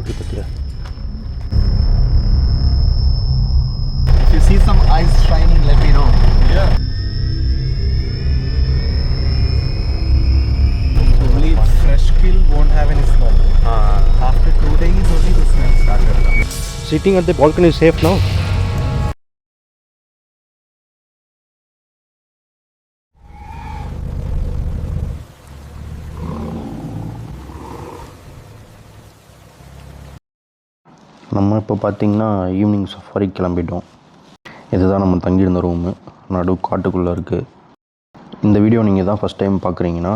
ஓட்டு பத்தியா? If you see some ice shining, let me know. Yeah. Only fresh kill won't have any smell. After 2 days only the smell started. Sitting at the balcony is safe now? நம்ம இப்போ பார்த்திங்கன்னா evening safari கிளம்பிட்டோம். இதுதான் நம்ம தங்கியிருந்த room, நடு காட்டுக்குள்ளே இருக்குது. இந்த வீடியோ நீங்கள் தான் ஃபஸ்ட் டைம் பார்க்குறீங்கன்னா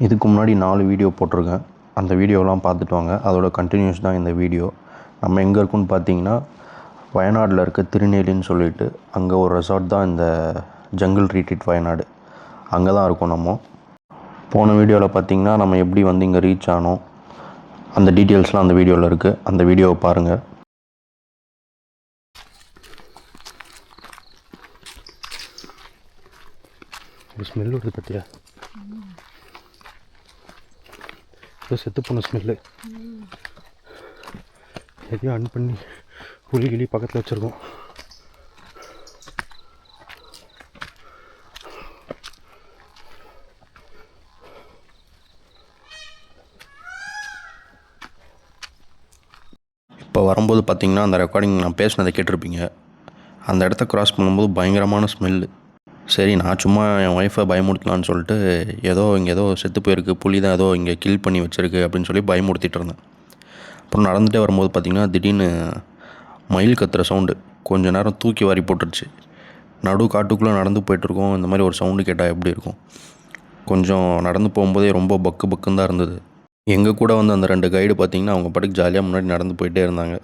இதுக்கு முன்னாடி 4 வீடியோ போட்டிருக்கேன். அந்த வீடியோலாம் பார்த்துட்டு வாங்க. அதோட கண்டினியூஸ் தான் இந்த வீடியோ. நம்ம எங்கே இருக்குன்னு பார்த்தீங்கன்னா வயநாடில் இருக்க திருநெல்வேலின்னு சொல்லிட்டு அங்கே ஒரு ரெசார்ட் தான் இந்த ஜங்கிள் ரிட்ரீட் வயநாடு. அங்கே தான் இருக்கோம் நம்ம. போன வீடியோவில் பார்த்திங்கன்னா நம்ம எப்படி வந்து இங்கே ரீச் ஆனோம், அந்த டீட்டெயில்ஸ்லாம் அந்த வீடியோவில் இருக்குது. அந்த வீடியோவை பாருங்கள். ஒரு ஸ்மெல் வருது பார்த்தியா? ஏதோ செத்து போன ஸ்மெல்லு. எதையும் ஆன் பண்ணி புளி கிளி பக்கத்தில் வச்சுருக்கோம். இப்போ வரும்போது பார்த்திங்கன்னா அந்த ரெக்கார்டிங் நான் பேசினதை கேட்டிருப்பீங்க. அந்த இடத்த க்ராஸ் பண்ணும்போது பயங்கரமான ஸ்மெல்லு. சரி, நான் சும்மா என் ஒய்ஃபை பயமுறுத்தலான்னு சொல்லிட்டு இங்கே ஏதோ செத்து போயிருக்கு, புலி தான் ஏதோ இங்கே கில் பண்ணி வச்சுருக்கு அப்படின்னு சொல்லி பயமுறுத்திட்டு இருந்தேன். அப்புறம் நடந்துகிட்டே வரும்போது பார்த்திங்கன்னா திடீர்னு மயில் கத்துற சவுண்டு கொஞ்சம் நேரம் தூக்கி வாரி போட்டுருச்சு. நடு காட்டுக்குள்ளே நடந்து போய்ட்டுருக்கோம். இந்த மாதிரி ஒரு சவுண்டு கேட்டால் எப்படி இருக்கும்? கொஞ்சம் நடந்து போகும்போதே ரொம்ப பக்குன்னு தான் இருந்தது. எங்கள் கூட வந்து அந்த 2 கைடு பார்த்திங்கன்னா அவங்க பாட்டுக்கு ஜாலியாக முன்னாடி நடந்து போயிட்டே இருந்தாங்க.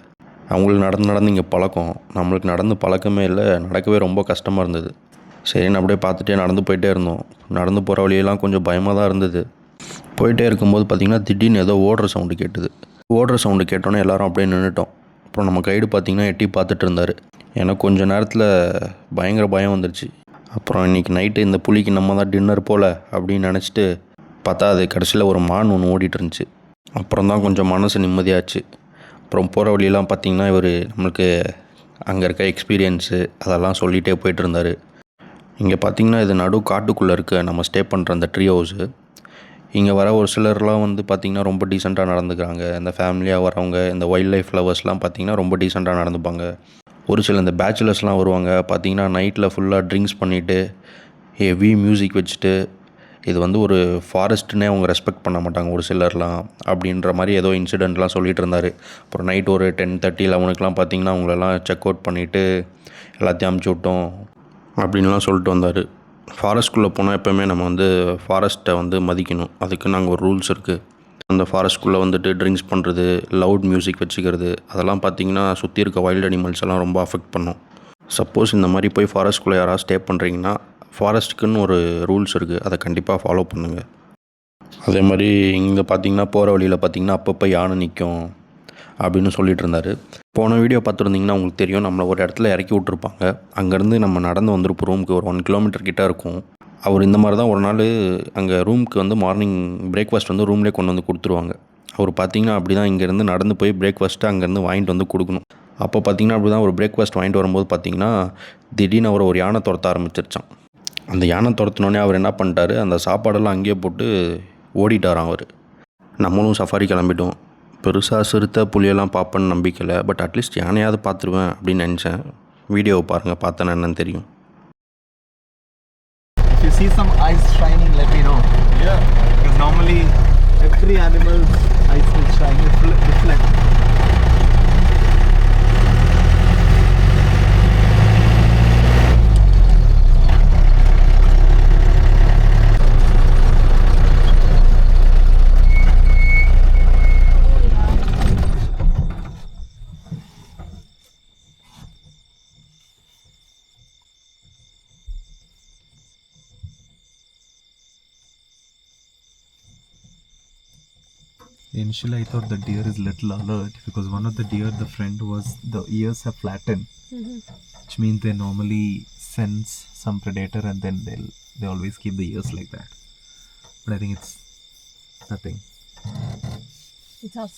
அவங்களுக்கு நடந்து இங்கே பழக்கம், நம்மளுக்கு நடந்து பழக்கமே இல்லை. நடக்கவே ரொம்ப கஷ்டமாக இருந்தது. சரின்னு அப்படியே பார்த்துட்டே நடந்து போயிட்டே இருந்தோம். நடந்து போகிற வழியெல்லாம் கொஞ்சம் பயமாக தான் இருந்தது. போயிட்டே இருக்கும்போது பார்த்திங்கன்னா திடீர்னு ஏதோ ஓடுற சவுண்டு கேட்டுது. ஓடுற சவுண்டு கேட்டோன்னே எல்லோரும் அப்படியே நின்றுட்டோம். அப்புறம் நம்ம கைடு பார்த்திங்கன்னா எட்டி பார்த்துட்டு இருந்தார். எனக்கு கொஞ்சம் நேரத்தில் பயங்கர பயம் வந்துடுச்சு. அப்புறம் இன்றைக்கி நைட்டு இந்த புலிக்கு நம்ம தான் டின்னர் போல் அப்படின்னு நினச்சிட்டு பார்த்தா அது கடைசியில் ஒரு மான் ஒன்று ஓடிட்டு இருந்துச்சு. அப்புறம் தான் கொஞ்சம் மனசு நிம்மதியாச்சு. அப்புறம் போகிற வழியெல்லாம் பார்த்திங்கன்னா இவர் நம்மளுக்கு அங்கே இருக்க எக்ஸ்பீரியன்ஸு அதெல்லாம் சொல்லிகிட்டே போயிட்டு இருந்தார். இங்கே பார்த்திங்கன்னா இது நடு காட்டுக்குள்ளே இருக்க நம்ம ஸ்டே பண்ணுற அந்த ட்ரீ ஹவுஸு. இங்கே வர ஒரு சிலர்லாம் வந்து பார்த்திங்கன்னா ரொம்ப டீசெண்டாக நடந்துக்கிறாங்க. இந்த ஃபேமிலியாக வரவங்க, இந்த வைல்ட் லைஃப் லவர்ஸ்லாம் பார்த்திங்கன்னா ரொம்ப டீசெண்டாக நடந்துப்பாங்க. ஒரு சில இந்த பேச்சுலர்ஸ்லாம் வருவாங்க பார்த்திங்கன்னா நைட்டில் ஃபுல்லாக ட்ரிங்க்ஸ் பண்ணிவிட்டு ஹெவி மியூசிக் வச்சுட்டு, இது வந்து ஒரு ஃபாரஸ்ட்டுன்னே அவங்க ரெஸ்பெக்ட் பண்ண மாட்டாங்க ஒரு சிலர்லாம் அப்படின்ற மாதிரி ஏதோ இன்சிடெண்ட்லாம் சொல்லிகிட்டு இருந்தார். அப்புறம் நைட் ஒரு 10:30, 11க்குலாம் பார்த்திங்கன்னா அவங்களெல்லாம் செக் அவுட் பண்ணிவிட்டு எல்லாத்தையும் அமுச்சு விட்டோம் அப்படின்லாம் சொல்லிட்டு வந்தார். ஃபாரஸ்ட்குள்ளே போனால் எப்போயுமே நம்ம வந்து ஃபாரஸ்ட்டை வந்து மதிக்கணும். அதுக்கு நாங்கள் ஒரு ரூல்ஸ் இருக்குது. அந்த ஃபாரஸ்ட்குள்ளே வந்துட்டு ட்ரிங்க்ஸ் பண்ணுறது, லவுட் மியூசிக் வச்சுக்கிறது, அதெல்லாம் பார்த்திங்கன்னா சுற்றி இருக்க வைல்டு அனிமல்ஸ் எல்லாம் ரொம்ப அஃபெக்ட் பண்ணும். சப்போஸ் இந்த மாதிரி போய் ஃபாரஸ்ட்குள்ளே யாராவது ஸ்டே பண்ணுறீங்கன்னா ஃபாரஸ்ட்டுக்குன்னு ஒரு ரூல்ஸ் இருக்குது, அதை கண்டிப்பாக ஃபாலோ பண்ணுங்கள். அதே மாதிரி இங்கே பார்த்திங்கன்னா போகிற வழியில் பார்த்திங்கன்னா அப்பப்போ யானை நிற்கும் அப்படின்னு சொல்லிட்டு இருந்தார். போன வீடியோ பார்த்துருந்திங்கன்னா உங்களுக்கு தெரியும், நம்மளை ஒரு இடத்துல இறக்கி விட்ருப்பாங்க. அங்கேருந்து நம்ம நடந்து வந்துருப்போம் ரூமுக்கு. ஒரு 1 கிலோமீட்டர் கிட்டே இருக்கும். அவர் இந்த மாதிரி தான் ஒரு நாள் அங்கே ரூமுக்கு வந்து மார்னிங் பிரேக்ஃபாஸ்ட் வந்து ரூம்லேயே கொண்டு வந்து கொடுத்துருவாங்க. அவர் பார்த்திங்கன்னா அப்படி தான் இங்கேருந்து நடந்து போய் பிரேக்ஃபாஸ்ட்டு அங்கேருந்து வாங்கிட்டு வந்து கொடுக்கணும். அப்போ பார்த்திங்கன்னா அப்படி தான் ஒரு பிரேக்ஃபாஸ்ட் வாங்கிட்டு வரும்போது பார்த்திங்கன்னா திடீர்னு அவர் ஒரு யானை துரத்த ஆரம்பிச்சிருச்சான். அந்த யானை துரத்தினோடனே அவர் என்ன பண்ணிட்டாரு, அந்த சாப்பாடெல்லாம் அங்கேயே போட்டு ஓடிட்டாராம் அவர். நம்மளும் சஃபாரி கிளம்பிட்டோம். பெருசாக சிறுத்தை புலியெல்லாம் பார்ப்பேன்னு நம்பிக்கலை, பட் அட்லீஸ்ட் யானையாவது பார்த்துருவேன் அப்படின்னு நினச்சேன். வீடியோவை பாருங்கள், பார்த்தேன்னா என்னன்னு தெரியும். If you see some ice shining, let me know. Yeah. Because normally every animal's eyes will shine, reflect. Initially, I thought the deer is little alert because one of the deer, the friend was, the ears are flattened, which means they normally sense some predator and then they always keep the ears like that. But I think it's nothing. It's us.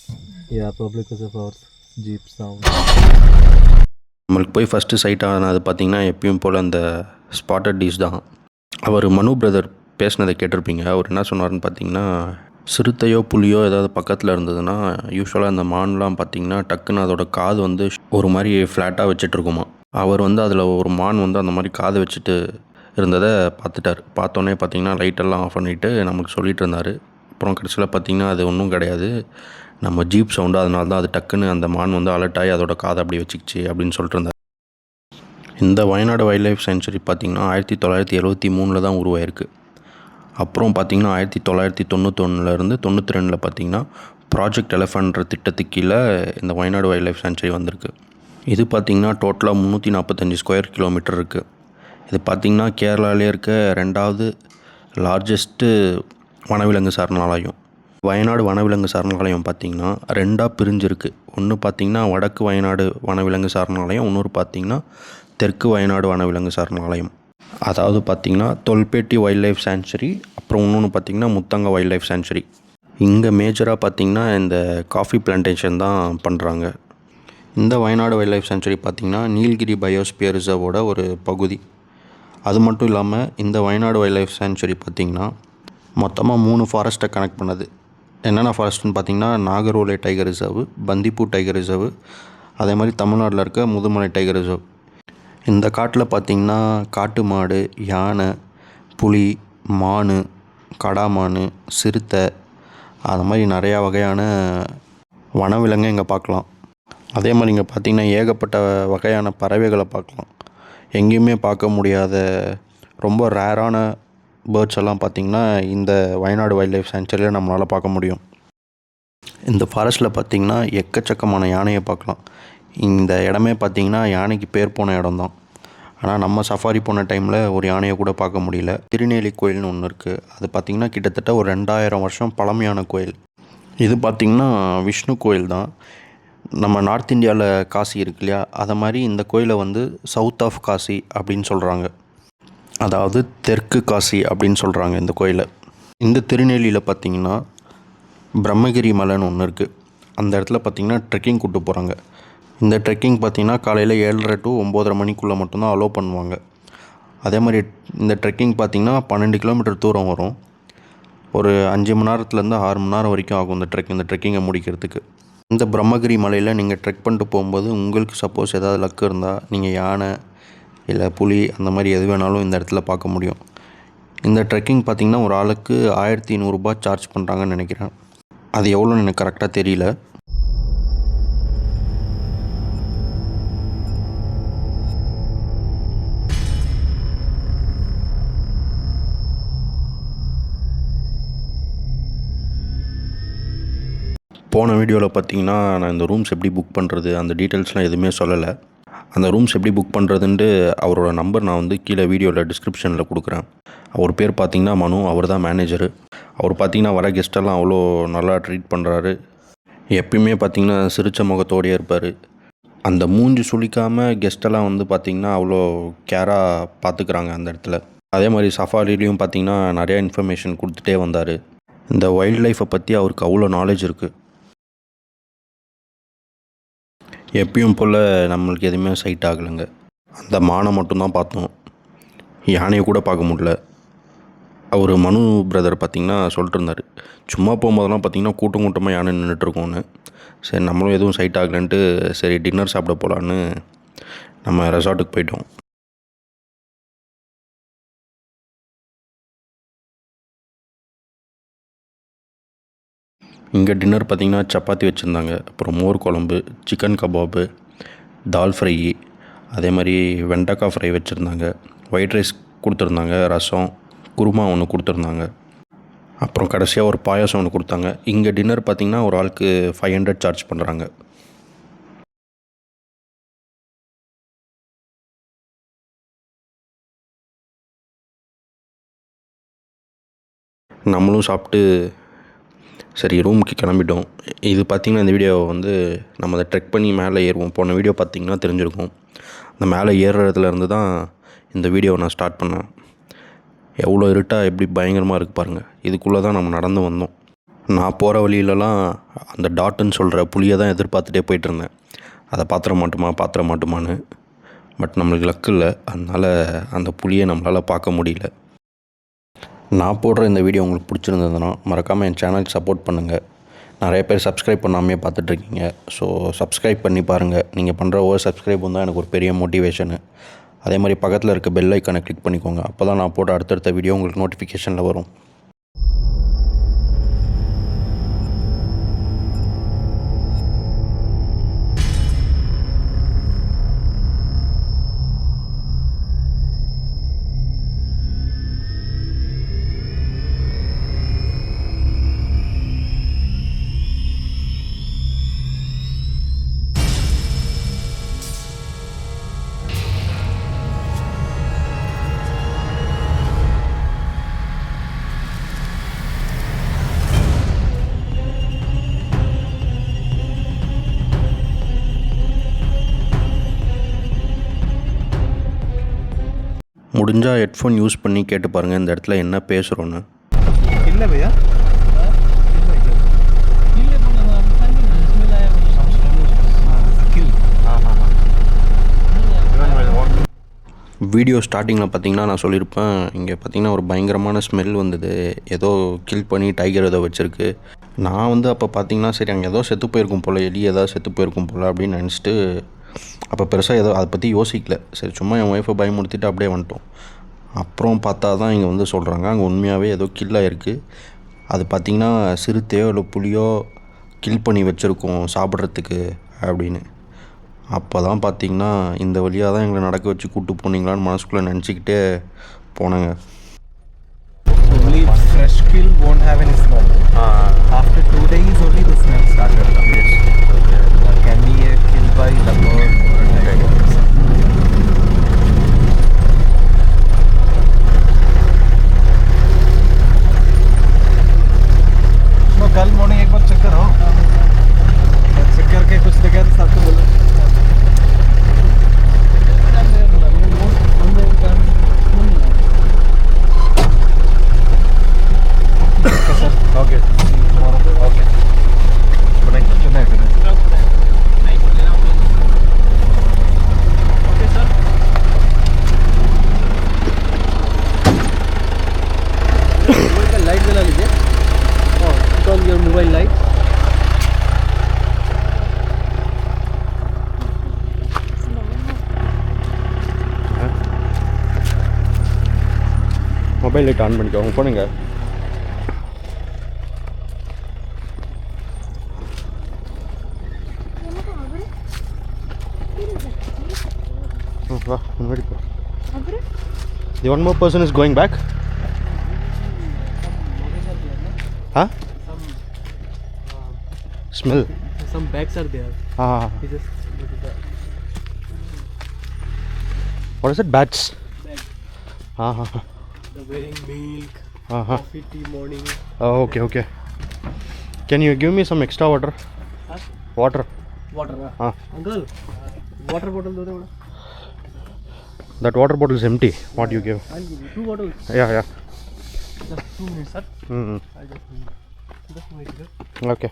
Yeah, probably because of our jeep sound. நம்மளுக்கு போய் first side ஆனது பார்த்திங்கன்னா எப்பயும் போல் அந்த spotted tease தான். அவர் மனு brother பேசினதை கேட்டிருப்பீங்க. அவர் என்ன சொன்னார்னு பார்த்தீங்கன்னா, சிறுத்தையோ புலியோ ஏதாவது பக்கத்தில் இருந்ததுன்னா யூஸ்வலாக அந்த மான்லாம் பார்த்திங்கன்னா டக்குன்னு அதோட காது வந்து ஒரு மாதிரி ஃப்ளாட்டாக வச்சுட்ருக்குமா. அவர் வந்து அதில் ஒரு மான் வந்து அந்த மாதிரி காது வச்சுட்டு இருந்ததை பார்த்துட்டார். பார்த்தோன்னே பார்த்திங்கன்னா லைட்டெல்லாம் ஆஃப் பண்ணிவிட்டு நமக்கு சொல்லிகிட்டு இருந்தார். அப்புறம் கடைசியில் பார்த்திங்கன்னா அது ஒன்றும் கிடையாது, நம்ம ஜீப் சவுண்டு, அதனால தான் அது டக்குன்னு அந்த மான் வந்து அலர்ட் ஆகி அதோட காதை அப்படி வச்சுக்கிச்சு அப்படின்னு சொல்லிட்டு இருந்தார். இந்த வயநாடு வைல்ட் லைஃப் சென்ச்சுரி பார்த்திங்கன்னா 1973 தான் உருவாயிருக்கு. அப்புறம் பார்த்திங்கன்னா 1991 92 பார்த்திங்கன்னா ப்ராஜெக்ட் எலஃபண்ட்ற திட்டத்துக்கு கீழே இந்த வயநாடு வைல்ட் லைஃப் சென்ச்சுரி வந்திருக்கு. இது பார்த்திங்கன்னா டோட்டலாக 345 ஸ்கொயர் கிலோமீட்டர் இருக்குது. இது பார்த்திங்கன்னா கேரளாவிலே இருக்க 2வது லார்ஜஸ்ட்டு வனவிலங்கு சரணாலயம். வயநாடு வனவிலங்கு சரணாலயம் பார்த்திங்கன்னா 2ஆக பிரிஞ்சிருக்கு. ஒன்று பார்த்திங்கன்னா வடக்கு வயநாடு வனவிலங்கு சரணாலயம், இன்னொரு பார்த்திங்கன்னா தெற்கு வயநாடு வனவிலங்கு சரணாலயம். அதாவது பார்த்திங்கன்னா தொல்பேட்டி வைல்ட் லைஃப் சாங்சுரி, அப்புறம் இன்னொன்று பார்த்திங்கன்னா முத்தங்க வைல்ட் லைஃப் சாங்சுரி. இங்கே மேஜராக பார்த்திங்கன்னா இந்த காஃபி பிளான்டேஷன் தான் பண்ணுறாங்க. இந்த வயநாடு வைல்ட் லைஃப் சாங்சுரி பார்த்திங்கன்னா நீலகிரி பயோஸ்பியர் ரிசர்வோட ஒரு பகுதி. அது மட்டும் இல்லாமல் இந்த வயநாடு வைல்ட் லைஃப் சாங்சுரி பார்த்திங்கன்னா மொத்தமாக 3 ஃபாரஸ்ட்டை கனெக்ட் பண்ணுது. என்னென்ன ஃபாரஸ்ட்னு பார்த்திங்கன்னா Nagarhole tiger reserve, Bandipur tiger reserve, அதே மாதிரி தமிழ்நாட்டில் இருக்க முதுமலை டைகர் ரிசர்வ். இந்த காட்டில் பார்த்திங்கன்னா காட்டு மாடு, யானை, புலி, மான், கடாமான், சிறுத்தை, அது மாதிரி நிறையா வகையான வனவிலங்கை இங்கே பார்க்கலாம். அதே மாதிரி இங்கே பார்த்திங்கன்னா ஏகப்பட்ட வகையான பறவைகளை பார்க்கலாம். எங்கேயுமே பார்க்க முடியாத ரொம்ப ரேரான பேர்ட்ஸ் எல்லாம் பார்த்திங்கன்னா இந்த வயநாடு வைல்ட் லைஃப் சாங்சுரியில் நம்மளால் பார்க்க முடியும். இந்த ஃபாரஸ்ட்டில் பார்த்திங்கன்னா எக்கச்சக்கமான யானையை பார்க்கலாம். இந்த இடமே பார்த்திங்கன்னா யானைக்கு பேர் போன இடம் தான். ஆனால் நம்ம சஃபாரி போன டைமில் ஒரு யானையை கூட பார்க்க முடியல. திருநெல்லி கோயில்னு ஒன்று இருக்குது. அது பார்த்திங்கன்னா கிட்டத்தட்ட ஒரு 2000 வருஷம் பழமையான கோயில். இது பார்த்திங்கன்னா விஷ்ணு கோயில் தான். நம்ம நார்த் இந்தியாவில் காசி இருக்கு இல்லையா, அதை மாதிரி இந்த கோயிலை வந்து சவுத் ஆஃப் காசி அப்படின்னு சொல்கிறாங்க. அதாவது தெற்கு காசி அப்படின்னு சொல்கிறாங்க இந்த கோயிலை. இந்த திருநெல்லியில் பார்த்திங்கன்னா பிரம்மகிரி மலைன்னு ஒன்று இருக்குது. அந்த இடத்துல பார்த்திங்கன்னா ட்ரெக்கிங் கூப்பிட்டு போகிறாங்க. இந்த ட்ரெக்கிங் பார்த்திங்கன்னா காலையில் 7:30 to 9:30 மணிக்குள்ளே மட்டும்தான் அலோவ் பண்ணுவாங்க. அதே மாதிரி இந்த ட்ரெக்கிங் பார்த்திங்கன்னா 12 கிலோமீட்டர் தூரம் வரும். ஒரு 5 மணி நேரத்துலேருந்து 6 மணி நேரம் வரைக்கும் ஆகும் இந்த ட்ரெக்கிங்கை முடிக்கிறதுக்கு. இந்த பிரம்மகிரி மலையில் நீங்கள் ட்ரெக் பண்ணிட்டு போகும்போது உங்களுக்கு சப்போஸ் ஏதாவது லக்கு இருந்தால் நீங்கள் யானை இல்லை புலி அந்த மாதிரி எது வேணாலும் இந்த இடத்துல பார்க்க முடியும். இந்த ட்ரெக்கிங் பார்த்திங்கன்னா ஒரு ஆளுக்கு 1500 ரூபாய் சார்ஜ் பண்ணுறாங்கன்னு நினைக்கிறேன். அது எவ்வளோன்னு எனக்கு கரெக்டாக தெரியல. போன வீடியோவில் பார்த்தீங்கன்னா நான் இந்த ரூம்ஸ் எப்படி புக் பண்ணுறது அந்த டீட்டெயில்ஸ்லாம் எதுவுமே சொல்லலை. அந்த ரூம்ஸ் எப்படி புக் பண்ணுறதுன்ட்டு அவரோட நம்பர் நான் வந்து கீழே வீடியோவில் டிஸ்கிரிப்ஷனில் கொடுக்குறேன். அவர் பேர் பார்த்திங்கன்னா மனு, அவர் தான் மேனேஜரு. அவர் பார்த்திங்கன்னா வர கெஸ்ட்டெல்லாம் அவ்வளோ நல்லா ட்ரீட் பண்ணுறாரு. எப்பயுமே பார்த்திங்கன்னா சிரிச்ச முகத்தோடையே இருப்பார். அந்த மூஞ்சி சுளிக்காமல் கெஸ்ட்டெல்லாம் வந்து பார்த்திங்கன்னா அவ்வளோ கேராக பார்த்துக்குறாங்க அந்த இடத்துல. அதே மாதிரி சஃபாரிலையும் பார்த்திங்கன்னா நிறையா இன்ஃபர்மேஷன் கொடுத்துட்டே வந்தார். இந்த வைல்ட் லைஃப்பை பற்றி அவருக்கு அவ்வளோ நாலேஜ் இருக்குது. எப்பயும் போல் நம்மளுக்கு எதுவுமே சைட் ஆகலைங்க. அந்த மானை மட்டும்தான் பார்த்தோம், யானையை கூட பார்க்க முடியல. அவர் மனு பிரதர் பார்த்திங்கன்னா சொல்லிட்டு இருந்தார், சும்மா போகும்போதெல்லாம் பார்த்திங்கன்னா கூட்டம் கூட்டமாக யானை நின்றுட்டுருக்கோன்னு. சரி நம்மளும் எதுவும் சைட் ஆகலைன்ட்டு சரி டின்னர் சாப்பிட போகலான்னு நம்ம ரெசார்ட்டுக்கு போயிட்டோம். இங்கே டின்னர் பார்த்திங்கன்னா சப்பாத்தி வச்சுருந்தாங்க, அப்புறம் மோர் குழம்பு, சிக்கன் கபாபு, தால் ஃப்ரை, அதே மாதிரி வெண்டைக்காய் ஃப்ரை வச்சுருந்தாங்க, ஒயிட் ரைஸ் கொடுத்துருந்தாங்க, ரசம், குருமா ஒன்று கொடுத்துருந்தாங்க, அப்புறம் கடைசியாக ஒரு பாயாசம் ஒன்று கொடுத்தாங்க. இங்கே டின்னர் பார்த்திங்கன்னா ஒரு ஆளுக்கு 500 சார்ஜ் பண்ணுறாங்க. நம்மளும் சாப்பிட்டு சரி ரூமுக்கு கிளம்பிட்டோம். இது பார்த்திங்கன்னா இந்த வீடியோவை வந்து நம்ம அதை ட்ரெக் பண்ணி மேலே ஏறுவோம். போன வீடியோ பார்த்திங்கன்னா தெரிஞ்சிருக்கும். அந்த மேலே ஏறுறதுலேருந்து தான் இந்த வீடியோவை நான் ஸ்டார்ட் பண்ணேன். எவ்வளோ இருட்டாக எப்படி பயங்கரமாக இருக்குது பாருங்கள். இதுக்குள்ளே தான் நம்ம நடந்து வந்தோம். நான் போகிற வழியிலலாம் அந்த டாட்டுன்னு சொல்கிற புளியை தான் எதிர்பார்த்துட்டே போயிட்டுருந்தேன். அதை பாத்திர மாட்டுமான்னு. பட் நம்மளுக்கு லக்கு இல்லை, அதனால் அந்த புளியை நம்மளால் பார்க்க முடியல. நான் போடுற இந்த வீடியோ உங்களுக்கு பிடிச்சிருந்ததுன்னா மறக்காமல் என் சேனலுக்கு சப்போர்ட் பண்ணுங்கள். நிறைய பேர் சப்ஸ்கிரைப் பண்ணாமே பார்த்துட்ருக்கீங்க. ஸோ சப்ஸ்கிரைப் பண்ணி பாருங்கள். நீங்கள் பண்ணுற ஒவ்வொரு சப்ஸ்கிரைப் தான் எனக்கு ஒரு பெரிய மோட்டிவேஷனு. அதே மாதிரி பக்கத்தில் இருக்க பெல் ஐக்கானை கிளிக் பண்ணிக்கோங்க. அப்போ தான் நான் போடுற அடுத்தடுத்த வீடியோ உங்களுக்கு நோட்டிஃபிகேஷனில் வரும். முடிஞ்சால் ஹெட்ஃபோன் யூஸ் பண்ணி கேட்டு பாருங்கள் இந்த இடத்துல என்ன பேசுகிறோன்னு. இல்லை பையா வீடியோ ஸ்டார்டிங்கில் பார்த்தீங்கன்னா நான் சொல்லியிருப்பேன், இங்கே பார்த்தீங்கன்னா ஒரு பயங்கரமான ஸ்மெல் வந்தது, ஏதோ கில் பண்ணி டைகர் ஏதோ வச்சுருக்கு. நான் அப்போ பார்த்தீங்கன்னா சரி அங்கே ஏதோ செத்து போயிருக்கும் போல், எலி ஏதாவது செத்து போயிருக்கும் போல் அப்படின்னு நினச்சிட்டு அப்போ பெருசாக ஏதோ அதை பற்றி யோசிக்கல. சரி சும்மா என் ஒய்ஃபை பயமுறுத்திட்டு அப்படியே வந்துட்டோம். அப்புறம் பார்த்தா தான் இங்கே சொல்கிறாங்க அங்கே உண்மையாகவே ஏதோ கில்லாக இருக்குது. அது பார்த்திங்கன்னா சிறுத்தையோ இல்லை புலியோ கில் பண்ணி வச்சுருக்கோம் சாப்பிட்றதுக்கு அப்படின்னு. அப்போ தான் பார்த்திங்கன்னா இந்த வழியாக தான் எங்களை நடக்க வச்சு கூப்பிட்டு போனீங்களான்னு மனசுக்குள்ளே நினச்சிக்கிட்டே போனாங்க. Fresh kill won't have any smell. After 2 days only the smell started. Yes. Okay. That can be a kill by leopard or a tiger. No, कल morning एक बार check करो. Check करके कुछ दिखा तो साथ में बोलो. Okay. Okay. Good night. Good night. Good night. Okay, sir. Mobile का लाइट जला लीजिए और put on your mobile light. Mobile light on பண்ணிக்கோங்க. போனுங்க. வா முன்னாடி போ. The one more person is going back. Huh? Smell. Some bags are there. We just look at that. What is it? Bats. Bag. The wearing milk, coffee, tea, morning. Oh, okay, okay. Can you give me some extra water? Huh? Water. Water. Uncle, water bottle do they? That water bottle is empty. What you give? I'll give you 2 bottles. Yeah. Just 2 minutes, sir. I'll just wait here. Okay.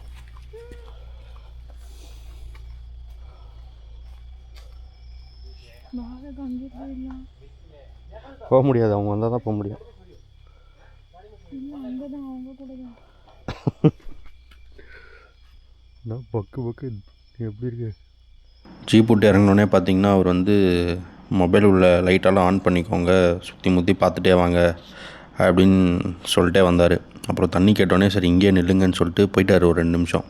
போக முடியாது, அவங்க வந்தால் தான் போக முடியும். பக்கு எப்படி இருக்கு? ஜீப் விட்டு இறங்கினோடனே பார்த்தீங்கன்னா அவர் மொபைல் உள்ள லைட்டெல்லாம் ஆன் பண்ணிக்கோங்க, சுற்றி முற்றி பார்த்துட்டே வாங்க அப்படின்னு சொல்லிட்டே வந்தார். அப்புறம் தண்ணி கேட்டோடனே சரி இங்கேயே நில்லுங்கன்னு சொல்லிட்டு போயிட்டார். ஒரு 2 நிமிஷம்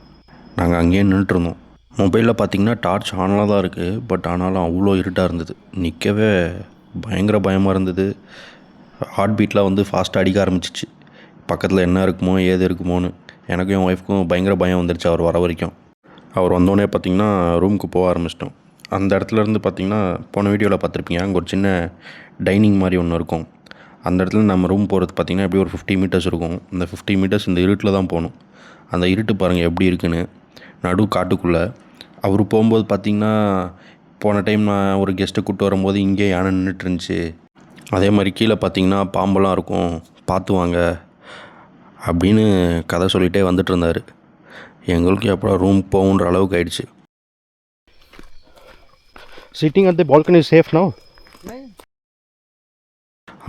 நாங்கள் அங்கேயே நின்றுட்டுருந்தோம். மொபைலில் பார்த்திங்கன்னா டார்ச் ஆனில் தான் இருக்குது, பட் ஆனாலும் அவ்வளோ இருட்டாக இருந்தது. நிற்கவே பயங்கர பயமாக இருந்தது. ஹார்ட் பீட்லாம் ஃபாஸ்ட்டாக அடிக்க ஆரம்பிச்சிச்சு. பக்கத்தில் என்ன இருக்குமோ ஏது இருக்குமோன்னு எனக்கும் என் ஒய்ஃப்க்கும் பயங்கர பயம் வந்துருச்சு அவர் வர வரைக்கும். அவர் வந்தோடனே பார்த்திங்கன்னா ரூமுக்கு போக ஆரம்பிச்சிட்டோம். அந்த இடத்துலேருந்து பார்த்திங்கன்னா போன வீடியோவில் பார்த்துருப்பீங்க, அங்கே ஒரு சின்ன டைனிங் மாதிரி ஒன்று இருக்கும். அந்த இடத்துல நம்ம ரூம் போகிறது பார்த்திங்கன்னா எப்படி ஒரு 50 மீட்டர்ஸ் இருக்கும். அந்த 50 மீட்டர்ஸ் இந்த இருட்டில் தான் போகணும். அந்த இருட்டு பாருங்கள் எப்படி இருக்குன்னு, நடு காட்டுக்குள்ளே. அவர் போகும்போது பார்த்திங்கன்னா போன டைம் நான் ஒரு கெஸ்ட்டை கூப்பிட்டு வரும்போது இங்கே யானை நின்றுட்டு இருந்துச்சு. அதே மாதிரி கீழே பார்த்திங்கன்னா பாம்பெல்லாம் இருக்கும், பார்த்து வாங்க அப்படின்னு கதை சொல்லிகிட்டே வந்துட்டு இருந்தார். எங்களுக்கு எப்போ ரூம் போகுன்ற அளவுக்கு ஆயிடுச்சு. Sitting at the balcony is safe now?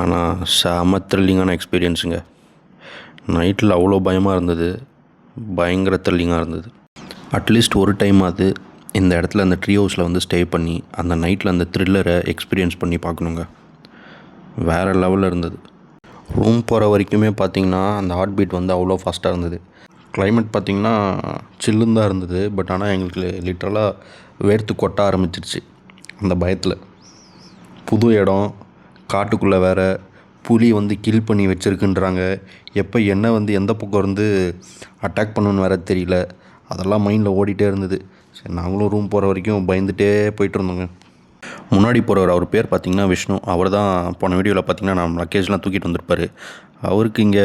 ஆனால் செம த்ரில்லிங்கான எக்ஸ்பீரியன்ஸுங்க. நைட்டில் அவ்வளோ பயமாக இருந்தது, பயங்கர த்ரில்லிங்காக இருந்தது. அட்லீஸ்ட் ஒரு டைம் அது இந்த இடத்துல அந்த ட்ரீ ஹவுஸில் வந்து ஸ்டே பண்ணி அந்த நைட்டில் அந்த த்ரில்லரை எக்ஸ்பீரியன்ஸ் பண்ணி பார்க்கணுங்க. வேறு லெவலில் இருந்தது. ரூம் போகிற வரைக்குமே பார்த்திங்கன்னா அந்த ஹார்ட் பீட் வந்து அவ்வளோ ஃபாஸ்ட்டாக இருந்தது. கிளைமேட் பார்த்திங்கன்னா சில்லுன்னு தான் இருந்தது. பட் ஆனால் எங்களுக்கு லிட்ரலாக வேர்த்து கொட்ட ஆரம்பிச்சிருச்சு அந்த பயத்தில். புது இடம், காட்டுக்குள்ளே வேறு புலி வந்து கில் பண்ணி வச்சுருக்குன்றாங்க. எப்போ என்ன வந்து எந்த பக்கம் இருந்து அட்டாக் பண்ணணுன்னு வேறு தெரியல. அதெல்லாம் மைண்டில் ஓடிட்டே இருந்தது. சரி, நாங்களும் ரூம் போகிற வரைக்கும் பயந்துகிட்டே போயிட்டு இருந்தோங்க. முன்னாடி போகிறவர், அவர் பேர் பார்த்திங்கன்னா விஷ்ணு. அவர் தான் போன வீடியோவில் பார்த்திங்கன்னா நம்ம லக்கேஜ்லாம் தூக்கிட்டு வந்திருப்பார். அவருக்கு இங்கே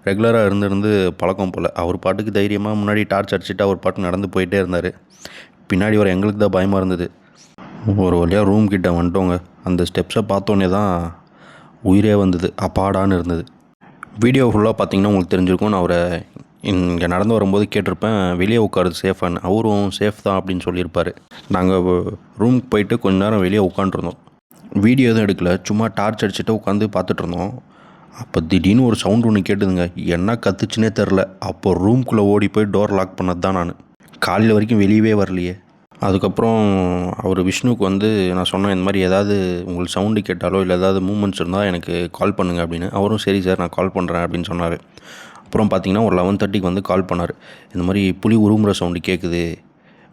ரெகுலராக இருந்து பழக்கம் போல். அவர் பாட்டுக்கு தைரியமாக முன்னாடி டார்ச் அடிச்சுட்டு அவர் பாட்டுக்கு நடந்து போயிட்டே இருந்தார். பின்னாடி வர எங்களுக்கு தான் பயமாக இருந்தது. ஒரு வழியாக ரூம் கிட்ட வந்துட்டோங்க. அந்த ஸ்டெப்ஸை பார்த்தோன்னே தான் உயிரே வந்தது, அப்பாடான்னு இருந்தது. வீடியோ ஃபுல்லாக பார்த்திங்கன்னா உங்களுக்கு தெரிஞ்சிருக்கும். நான் அவரை இங்கே நடந்து வரும்போது கேட்டிருப்பேன், வெளியே உட்காருது சேஃபான்னு. அவரும் சேஃப் தான் அப்படின்னு சொல்லியிருப்பார். நாங்கள் ரூமுக்கு போயிட்டு கொஞ்ச நேரம் வெளியே உட்காண்ட்ருந்தோம். வீடியோ எதுவும் எடுக்கல, சும்மா டார்ச் அடிச்சுட்டு உட்காந்து பார்த்துட்ருந்தோம். அப்போ திடீர்னு ஒரு சவுண்டு ஒன்று கேட்டுதுங்க. என்ன கத்துச்சுன்னே தெரில. அப்போ ரூம்குள்ளே ஓடி போய் டோர் லாக் பண்ணது தான் நான். காலையில் வரைக்கும் வெளியவே வரலையே. அதுக்கப்புறம் அவர் விஷ்ணுவுக்கு வந்து நான் சொன்னேன், இந்த மாதிரி ஏதாவது உங்களுக்கு சவுண்டு கேட்டாலோ இல்லை ஏதாவது மூமெண்ட்ஸ் இருந்தால் எனக்கு கால் பண்ணுங்கள் அப்படின்னு. அவரும் சரி சார் நான் கால் பண்ணுறேன் அப்படின்னு சொன்னார். அப்புறம் பார்த்திங்கன்னா ஒரு 11:30க்கு வந்து கால் பண்ணார். இந்த மாதிரி புலி உருமுறை சவுண்டு கேட்குது,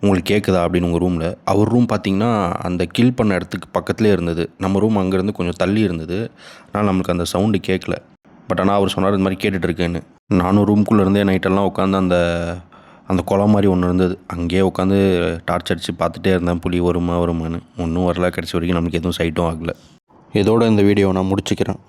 உங்களுக்கு கேட்குதா அப்படின்னு உங்கள் ரூமில். அவர் ரூம் பார்த்திங்கன்னா அந்த கில் பண்ண இடத்துக்கு பக்கத்துலேயே இருந்தது. நம்ம ரூம் அங்கேருந்து கொஞ்சம் தள்ளி இருந்தது. ஆனால் நம்மளுக்கு அந்த சவுண்டு கேட்கல. பட் ஆனால் அவர் சொன்னார் இந்த மாதிரி கேட்டுட்ருக்கேன்னு. நானும் ரூம்குள்ளே இருந்தே நைட்டெல்லாம் உட்காந்து அந்த குளம் மாதிரி ஒன்று இருந்தது, அங்கேயே உட்காந்து டார்ச் அடித்து பார்த்துட்டே இருந்தேன் புலி வருமான்னு. ஒன்றும் வரல. கடைசி வரைக்கும் நம்மளுக்கு எதுவும் சைட்டும் ஆகலை. இதோட இந்த வீடியோவை நான் முடிச்சுக்கிறேன்.